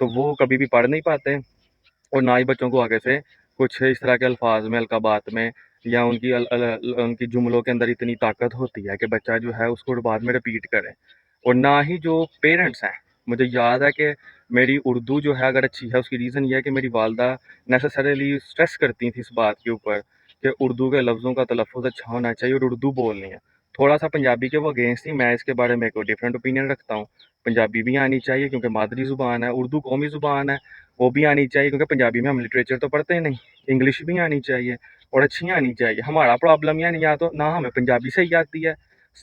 تو وہ کبھی بھی پڑھ نہیں پاتے، اور نہ ہی بچوں کو آگے سے کچھ اس طرح کے الفاظ میں، القابات میں، یا ان کی جملوں کے اندر اتنی طاقت ہوتی ہے کہ بچہ جو ہے اس کو بعد میں رپیٹ کرے۔ اور نہ ہی جو پیرنٹس ہیں، مجھے یاد ہے کہ میری اردو جو ہے اگر اچھی ہے، اس کی ریزن یہ ہے کہ میری والدہ نیسسریلی اسٹریس کرتی تھی اس بات کے اوپر کہ اردو کے لفظوں کا تلفظ اچھا ہونا چاہیے اور اردو بولنی ہے۔ تھوڑا سا پنجابی کے وہ اگینسٹ تھی، میں اس کے بارے میں کوئی ڈفرینٹ اوپینین رکھتا ہوں۔ پنجابی بھی آنی چاہیے کیونکہ مادری زبان ہے، اردو قومی زبان ہے، وہ بھی آنی چاہیے کیونکہ پنجابی میں ہم لٹریچر تو پڑھتے نہیں، انگلش بھی آنی چاہیے اور اچھی آنی چاہیے۔ ہمارا پرابلم یہ نہیں، یا تو نہ ہمیں پنجابی صحیح آتی ہے،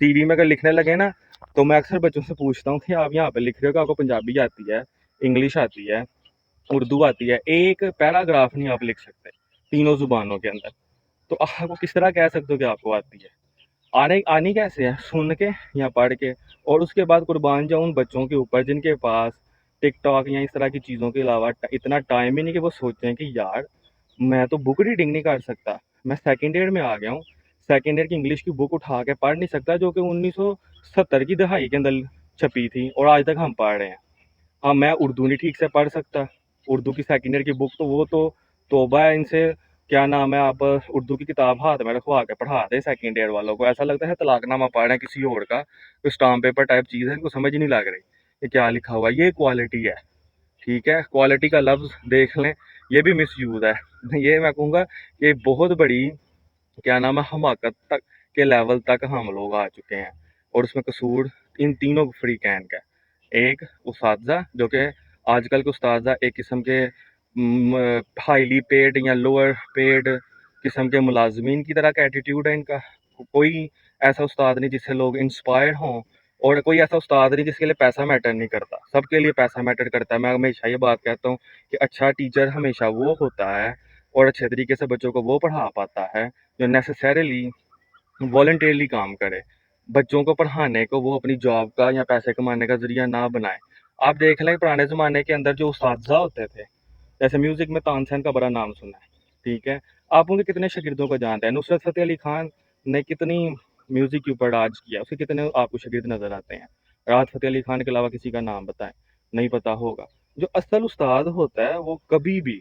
سی وی میں اگر لکھنے لگے نا تو میں اکثر بچوں سے پوچھتا ہوں کہ آپ یہاں پہ لکھ رہے ہو کہ آپ کو پنجابی آتی ہے، انگلش آتی ہے، اردو آتی ہے، ایک پیراگراف نہیں آپ لکھ سکتے تینوں زبانوں کے اندر، تو آپ کو کس طرح کہہ سکتے ہو کہ آپ کو آتی ہے؟ آنی کیسے ہے؟ سن کے یا پڑھ کے؟ اور اس کے بعد قربان جاؤں ان بچوں کے اوپر جن کے پاس ٹک ٹاک یا اس طرح کی چیزوں کے علاوہ اتنا ٹائم ہی نہیں کہ وہ سوچیں کہ یار میں تو بک ریڈنگ نہیں کر سکتا، میں سیکنڈ ایئر میں آ گیا ہوں، سیکنڈ ایئر کی انگلش کی بک اٹھا کے پڑھ نہیں سکتا جو کہ 1970 کی دہائی کے اندر چھپی تھی اور آج تک ہم پڑھ رہے ہیں۔ ہاں میں اردو نہیں ٹھیک سے پڑھ سکتا، اردو کی سیکنڈ ایئر کی بک تو وہ تو توبہ ہے ان سے، کیا نام ہے، آپ اردو کی کتاب ہاتھ میں رکھوا کے پڑھا دیں سیکنڈ ایئر والوں کو، ایسا لگتا ہے طلاق نامہ پڑھ رہے ہیں کسی اور کا، کوئی اسٹامپ پیپر ٹائپ چیز ہے، ان کو سمجھ نہیں لگ رہی کہ کیا لکھا ہوا ہے۔ یہ کوالٹی ہے، ٹھیک ہے، کوالٹی کا لفظ دیکھ لیں، یہ بھی مس یوز ہے۔ یہ میں کہوں گا کہ بہت بڑی کیا نام ہے حماقت تک کے لیول تک ہم لوگ آ چکے ہیں، اور اس میں قصور ان تینوں فری کین کا ہے۔ ایک اساتذہ جو کہ آج کل کے اساتذہ ایک قسم کے ہائیلی پیڈ یا لوور پیڈ قسم کے ملازمین کی طرح کا ایٹیٹیوڈ ہے ان کا۔ کوئی ایسا استاد نہیں جس سے لوگ انسپائر ہوں، اور کوئی ایسا استاد نہیں جس کے لیے پیسہ میٹر نہیں کرتا۔ سب کے لیے پیسہ میٹر کرتا ہے۔ میں ہمیشہ یہ بات کہتا ہوں کہ اچھا ٹیچر ہمیشہ وہ ہوتا ہے اور اچھے طریقے سے بچوں کو وہ پڑھا پاتا ہے جو نیسسریلی والنٹیرلی کام کرے، بچوں کو پڑھانے کو وہ اپنی جاب کا یا پیسے کمانے کا ذریعہ نہ بنائے۔ آپ دیکھ لیں پرانے زمانے کے اندر جو اساتذہ ہوتے تھے، جیسے میوزک میں تانسین کا بڑا نام سنا ہے، ٹھیک ہے، آپ ان کے کتنے شاگردوں کو جانتے ہیں؟ نصرت فتح علی خان نے کتنی میوزک کے اوپر راج کیا، اس کے کتنے آپ کو شاگرد نظر آتے ہیں؟ راحت فتح علی خان کے علاوہ کسی کا نام بتائیں، نہیں پتا ہوگا۔ جو اصل استاد ہوتا ہے وہ کبھی بھی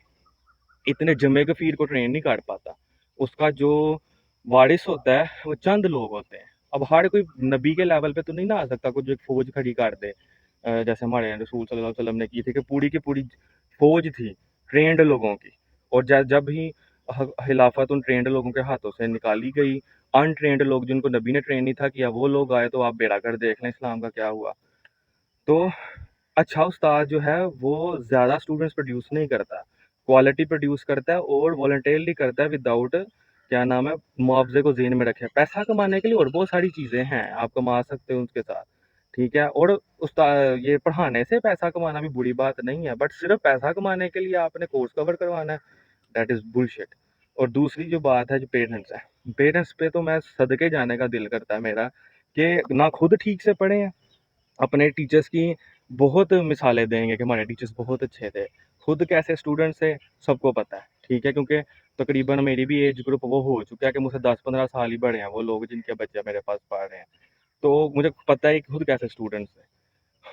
اتنے جمع کثیر کو ٹرین نہیں کر پاتا، اس کا جو وارث ہوتا ہے وہ چند لوگ ہوتے ہیں۔ اب ہر کوئی نبی کے لیول پہ تو نہیں نہ آ سکتا، کچھ ایک فوج کھڑی کر دے، جیسے ہمارے رسول صلی اللہ علیہ وسلم نے کی تھی کہ پوری کی پوری فوج تھی ٹرینڈ لوگوں کی، اور جب ہی خلافت ان ٹرینڈ لوگوں کے ہاتھوں سے نکالی گئی، ان ٹرینڈ لوگ جن کو نبی نے ٹرین نہیں تھا کیا وہ لوگ آئے، تو آپ بیڑا کر دیکھ لیں اسلام کا کیا ہوا۔ تو اچھا استاد جو ہے وہ زیادہ اسٹوڈنٹس پروڈیوس نہیں کرتا، کوالٹی پروڈیوس کرتا ہے اور والنٹیرلی کرتا ہے وداؤٹ کیا نام ہے معاوضے کو ذہن میں رکھے۔ پیسہ کمانے کے لیے اور بہت ساری چیزیں ہیں، آپ کما سکتے ہو اس کے ساتھ، ٹھیک ہے، اور استاد یہ پڑھانے سے پیسہ کمانا بھی بری بات نہیں ہے، بٹ صرف پیسہ کمانے کے لیے آپ نے کورس کور کروانا ہے، دیٹ از بلشٹ۔ اور دوسری جو بات ہے جو پیرنٹس ہے، پیرنٹس پہ تو میں صدقے جانے کا دل کرتا ہے میرا کہ نہ خود ٹھیک سے پڑھے ہیں، اپنے ٹیچرس کی بہت مثالیں دیں گے کہ ہمارے ٹیچرس بہت اچھے تھے، خود کیسے اسٹوڈنٹس تھے سب کو پتہ ہے، ٹھیک ہے، کیونکہ تقریباً میری بھی ایج گروپ وہ ہو چکا ہے کہ مجھ سے 10-15 سال ہی بڑے ہیں وہ لوگ جن کے بچے میرے پاس پڑھ رہے ہیں، تو مجھے پتہ ہے کہ خود کیسے اسٹوڈنٹس تھے۔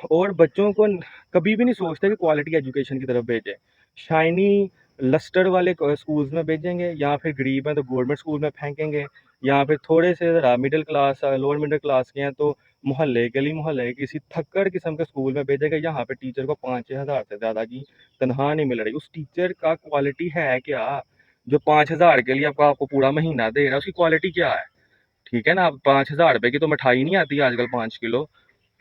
اور بچوں کو کبھی بھی نہیں سوچتے کہ کوالٹی ایجوکیشن کی طرف بھیجیں، شائنی لسٹر والے اسکولز میں بھیجیں گے، یا پھر غریب ہیں تو گورنمنٹ اسکول میں پھینکیں گے، یا پھر تھوڑے سے ذرا middle class lower middle class کے ہیں تو محلے گلی محلے کسی تھکڑ قسم کے اسکول میں بھیجے گا، یہاں پہ ٹیچر کو 5,000 سے زیادہ کی تنخواہ نہیں مل رہی۔ اس ٹیچر کا کوالٹی ہے کیا جو 5,000 کے لیے آپ کو پورا مہینہ دے رہا ہے؟ اس کی کوالٹی کیا ہے؟ ٹھیک ہے نا، آپ 5,000 روپے کی تو مٹھائی نہیں آتی آج کل 5 کلو،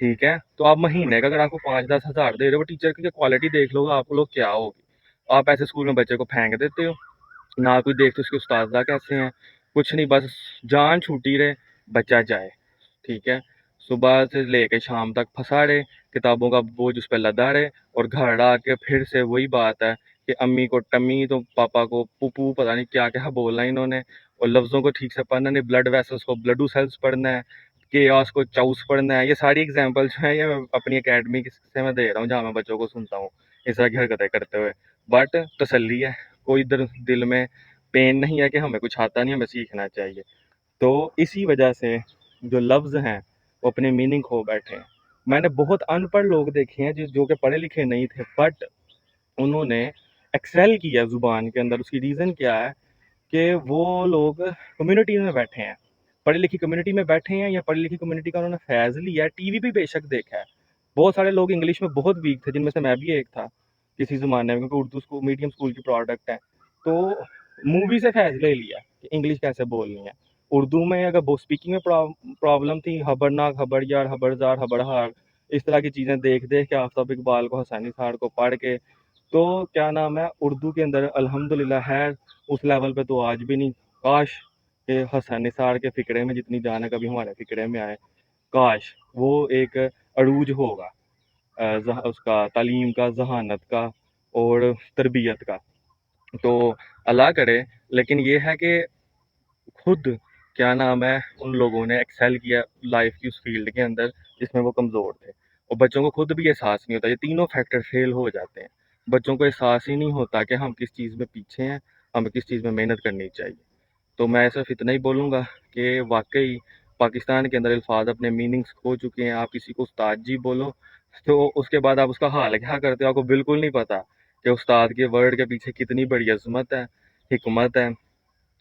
ٹھیک ہے، تو آپ مہینے کا اگر آپ کو 5-10 ہزار دے رہے ہو، ٹیچر کی کوالٹی دیکھ لو گا آپ لوگ کیا ہوگی۔ آپ ایسے اسکول میں بچے کو پھینک دیتے ہو، نہ کوئی دیکھتے اس کے استاذہ کیسے ہیں، کچھ نہیں، بس جان چھوٹی رہے بچہ جائے، ٹھیک ہے، صبح سے لے کے شام تک پھنسا رہے، کتابوں کا بوجھ اس پہ لدا رہے، اور گھر آ کے پھر سے وہی بات ہے کہ امی کو ٹمی تو پاپا کو پوپو، پتہ نہیں کیا کیا بولنا انہوں نے، اور لفظوں کو ٹھیک سے پڑھنا نہیں، بلڈ ویسلس کو بلڈو سیلس پڑھنا ہے، کیاس کو چاؤس پڑھنا ہے۔ یہ ساری ایگزامپل جو ہیں یہ میں اپنی اکیڈمی سے میں دے رہا ہوں جہاں میں بچوں کو سنتا ہوں اس طرح کی حرکتیں کرتے ہوئے، بٹ تسلی ہے، کوئی دل میں پین نہیں ہے کہ ہمیں کچھ آتا نہیں، ہمیں سیکھنا چاہیے۔ تو اسی وجہ سے جو لفظ ہیں وہ اپنے میننگ کھو بیٹھے ہیں، میں نے بہت ان پڑھ لوگ دیکھے ہیں جو کہ پڑھے لکھے نہیں تھے، بٹ انہوں نے ایکسیل کیا زبان کے اندر. اس کی ریزن کیا ہے کہ وہ لوگ کمیونٹی میں بیٹھے ہیں، پڑھی لکھی کمیونٹی میں بیٹھے ہیں، یا پڑھی لکھی کمیونٹی کا انہوں نے فیض لیا ہے. ٹی وی پہ بے شک دیکھا ہے. بہت سارے لوگ انگلش میں بہت ویک تھے، جن میں سے میں بھی ایک تھا کسی زمانے میں، کیونکہ اردو میڈیم اسکول کی پروڈکٹ ہے. تو مووی سے فیض لے لیا کہ انگلش کیسے بولنی ہے. اردو میں اگر اسپیکنگ میں پرابلم تھی، خبرناک، خبر یار، خبردار، خبر ہار، اس طرح کی چیزیں دیکھ کے آفتاب اقبال کو، حسینی صاحب کو پڑھ کے، تو کیا نام ہے، اردو کے اندر الحمدللہ ہے اس لیول پہ تو آج بھی نہیں. کاش کہ حسین نثار کے فکرے میں جتنی جان ہے کبھی ہمارے فکرے میں آئے. کاش وہ ایک عروج ہوگا اس کا تعلیم کا، ذہانت کا اور تربیت کا. تو اللہ کرے. لیکن یہ ہے کہ خود کیا نام ہے ان لوگوں نے ایکسیل کیا لائف کی اس فیلڈ کے اندر جس میں وہ کمزور تھے، اور بچوں کو خود بھی احساس نہیں ہوتا. یہ تینوں فیکٹر فیل ہو جاتے ہیں. بچوں کو احساس ہی نہیں ہوتا کہ ہم کس چیز میں پیچھے ہیں، ہمیں کس چیز میں محنت کرنی چاہیے. تو میں صرف اتنا ہی بولوں گا کہ واقعی پاکستان کے اندر الفاظ اپنے میننگز کھو چکے ہیں. آپ کسی کو استاد جی بولو تو اس کے بعد آپ اس کا حال کیا کرتے ہو، آپ کو بالکل نہیں پتا کہ استاد کے ورڈ کے پیچھے کتنی بڑی عظمت ہے، حکمت ہے.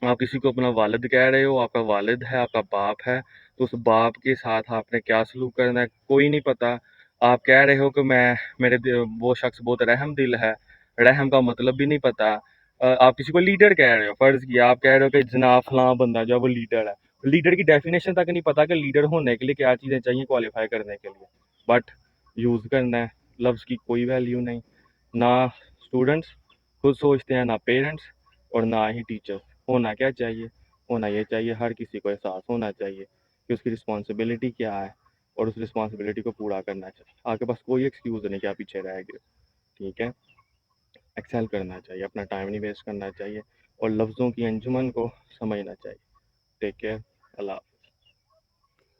آپ کسی کو اپنا والد کہہ رہے ہو، آپ کا والد ہے، آپ کا باپ ہے، تو اس باپ کے ساتھ آپ نے کیا سلوک کرنا ہے کوئی نہیں پتا. آپ کہہ رہے ہو کہ وہ شخص بہت رحم دل ہے، رحم کا مطلب بھی نہیں پتا. آپ کسی کو لیڈر کہہ رہے ہو، فرض کیا آپ کہہ رہے ہو کہ جناب فلاں بندہ جو ہے وہ لیڈر ہے، لیڈر کی ڈیفینیشن تک نہیں پتا کہ لیڈر ہونے کے لیے کیا چیزیں چاہیے کوالیفائی کرنے کے لیے. بٹ یوز کرنا ہے، لفظ کی کوئی ویلیو نہیں. نہ اسٹوڈنٹس خود سوچتے ہیں، نہ پیرنٹس، اور نہ ہی ٹیچرس. ہونا کیا چاہیے؟ ہونا یہ چاہیے ہر کسی کو احساس ہونا چاہیے کہ اس کی رسپانسبلٹی کیا ہے، اور اس رسپانسبلٹی کو پورا کرنا چاہیے. آپ کے پاس کوئی ایکسکیوز نہیں کہ آپ پیچھے رہ گئے. ٹھیک ہے، ایکسل کرنا چاہیے، اپنا ٹائم نہیں ویسٹ کرنا چاہیے، اور لفظوں کی انجمن کو سمجھنا چاہیے. Take care. اللہ حافظ.